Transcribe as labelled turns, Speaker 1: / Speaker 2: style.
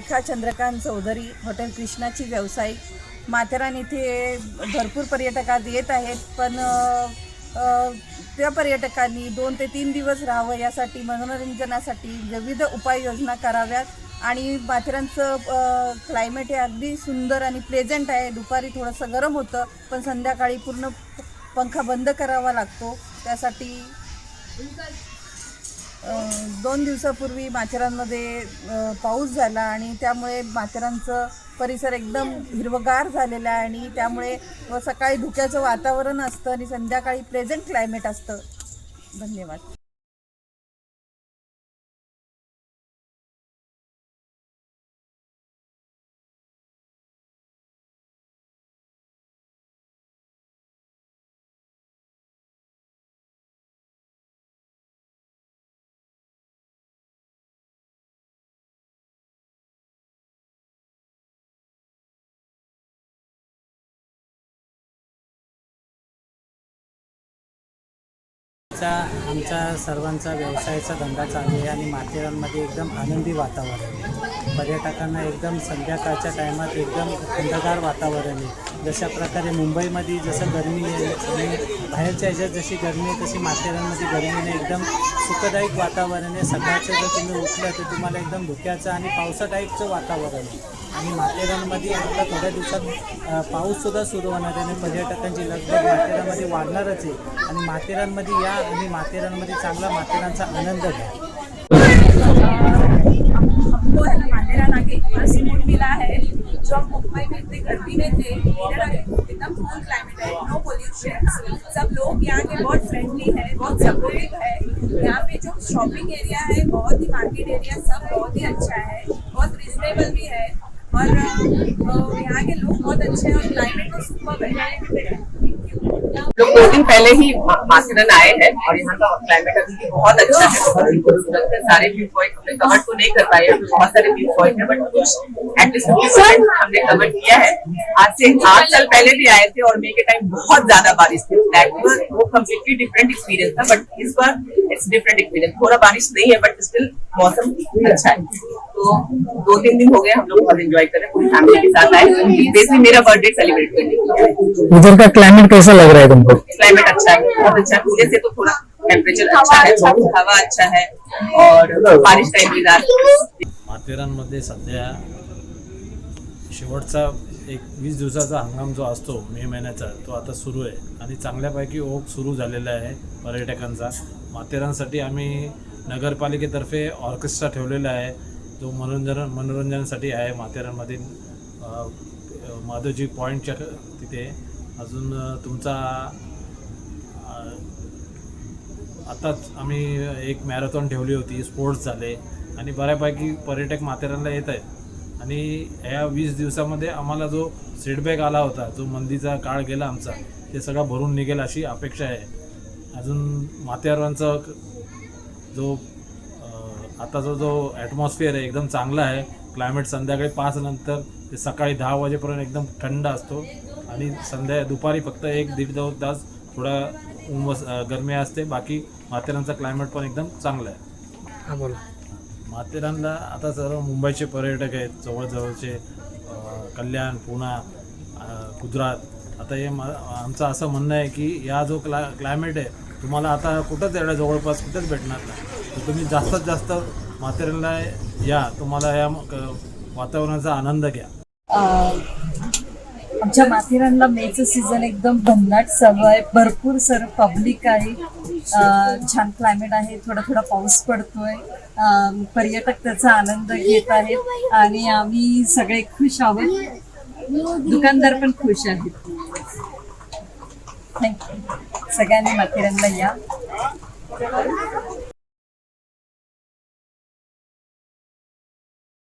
Speaker 1: रेखा Chandrakant Chaudhari, hotel कृष्णाची व्यावसायिक. माथेरान इथे भरपूर पर्यटक आज येत आहेत, पण त्या पर्यटकांनी 2 ते 3 दिवस राहावं यासाठी मनोरंजनासाठी विविध उपाययोजना कराव्यात. आणि माथेरानचं क्लायमेट हे अगदी सुंदर आणि प्लेझंट आहे. दुपारी थोडंसं गरम होतं, पण संध्याकाळी पूर्ण पंखा बंद करावा लागतो. त्यासाठी 2 दिवसापूर्वी माथेरानमध्ये पाऊस झाला आणि त्यामुळे माथेरानचं परिसर एकदम हिरवगार झालेला आहे आणि त्यामुळे सकाळी धुक्याचं वातावरण असतं आणि संध्याकाळी प्लेझंट क्लायमेट असतं. धन्यवाद.
Speaker 2: आमचा सर्वांचा व्यवसायाचा धंदा चालू आहे आणि माथेरानमध्ये एकदम आनंदी वातावरण आहे. पर्यटकांना एकदम संध्याकाळच्या टायमात एकदम थंडगार वातावरण आहे. जशा प्रकारे मुंबईमध्ये जसं गरमी आहे आणि बाहेरच्या ह्याच्यात जशी गरमी आहे तशी माथेरानमध्ये गरमीने एकदम सुखदायक वातावरण आहे. सकाळचं जर तुम्ही उठलं तर तुम्हाला एकदम धुक्याचं आणि पावसा टाईपचं वातावरण आहे. आणि माथेरानमध्ये आता थोड्या दिवसात पाऊससुद्धा सुरू होणार आहे आणि पर्यटकांची लगबग माथेरानमध्ये वाढणारच आहे. आणि माथेरानमध्ये या आणि माथेरानमध्ये चांगला माथेरानचा आनंद घ्या.
Speaker 3: हमको है माथेरान आके इतना सुकून मिला है जो हम मुंबई में इतनी गर्मी में थे. एकदम कूल क्लाइमेट है, नो पोल्यूशन. सब लोग यहाँ के बहुत फ्रेंडली है, बहुत सपोर्टिव है. यहाँ पे जो शॉपिंग एरिया है, बहुत ही मार्केट एरिया सब बहुत ही अच्छा है, बहुत रिजनेबल भी है. और यहाँ के लोग बहुत अच्छे हैं और क्लाइमेट तो सुपर्ब है.
Speaker 4: लोग 2 दिन पहले ही माथेरान आए हैं और यहाँ का क्लाइमेट अभी भी बहुत अच्छा है, बहुत खूबसूरत है. सारे व्यू पॉइंट हमने कवर तो नहीं कर पाए, बहुत सारे व्यू पॉइंट है, बट कुछ एटलीस्ट 50% हमने कवर किया है. आज से 8 साल पहले भी आए थे और मई के टाइम बहुत ज्यादा बारिश थी. वो कम्प्लीटली डिफरेंट एक्सपीरियंस था, but is bar it's different experience. थोड़ा बारिश नहीं है बट स्टिल मौसम अच्छा है. तो 2-3 दिन हो गए हम लोग बहुत एंजॉय कर रहे हैं, पूरी फैमिली के साथ आए. बेसिकली मेरा बर्थडे सेलिब्रेट करने के लिए.
Speaker 5: इधर का क्लाइमेट कैसा लग रहा है तुमको?
Speaker 4: क्लाइमेट अच्छा है, बहुत अच्छा है. पूरे से तो थोड़ा टेम्परेचर अच्छा है, हवा अच्छा है और बारिश का इंतजार.
Speaker 6: माथेरानमध्ये सध्या शेवटचा एक 20 दिवसाचा हंगाम जो असतो मे महिन्याचा तो आता सुरू आहे आणि चांगल्यापैकी ओघ सुरू झालेला आहे पर्यटकांचा. माथेरानसाठी आम्ही नगरपालिकेतर्फे ऑर्केस्ट्रा ठेवलेला आहे जो मनोरंजनासाठी आहे. माथेरानमध्ये माधवजी पॉईंटच्या तिथे अजून तुमचा आताच आम्ही एक मॅरेथॉन ठेवली होती, स्पोर्ट्स झाले आणि बऱ्यापैकी पर्यटक माथेरानला येत आहेत. आणि ह्या 20 दिवसामध्ये आम्हाला जो सेटबॅक आला होता, जो मंदीचा काळ गेला आमचा, ते सगळं भरून निघेल अशी अपेक्षा आहे. अजून माथेरानचा जो आताचा जो ॲटमॉस्फिअर आहे एकदम चांगला आहे. क्लायमेट संध्याकाळी 5 नंतर ते सकाळी 10 वाजेपर्यंत एकदम थंड असतो आणि दुपारी फक्त 1-1.5 तास थोडा गरमी असते. बाकी माथेरानचा क्लायमेट पण एकदम चांगला आहे.
Speaker 5: हां बोला.
Speaker 6: माथेरानला आता सर्व मुंबईचे पर्यटक आहेत, जवळजवळचे कल्याण, पुणा, गुजरात. आता हे आमचं असं म्हणणं आहे की या जो क्लायमेट आहे तुम्हाला आता कुठंच एवढ्या जवळपास कुठंच भेटणार नाही. तर तुम्ही जास्तीत जास्त माथेरानला या, तुम्हाला या वातावरणाचा आनंद घ्या.
Speaker 1: आमच्या माथेरानला मेचं सीझन एकदम भन्नाट चालू आहे. भरपूर सर पब्लिक आहे, छान क्लायमेट आहे, थोडा थोडा पाऊस पडतोय. पर्यटक त्याचा आनंद घेत आहेत आणि आम्ही सगळे खुश आहोत. दुकानदार पण खुश आहेत. थँक्यू. सगळ्यांनी माथेरानला या.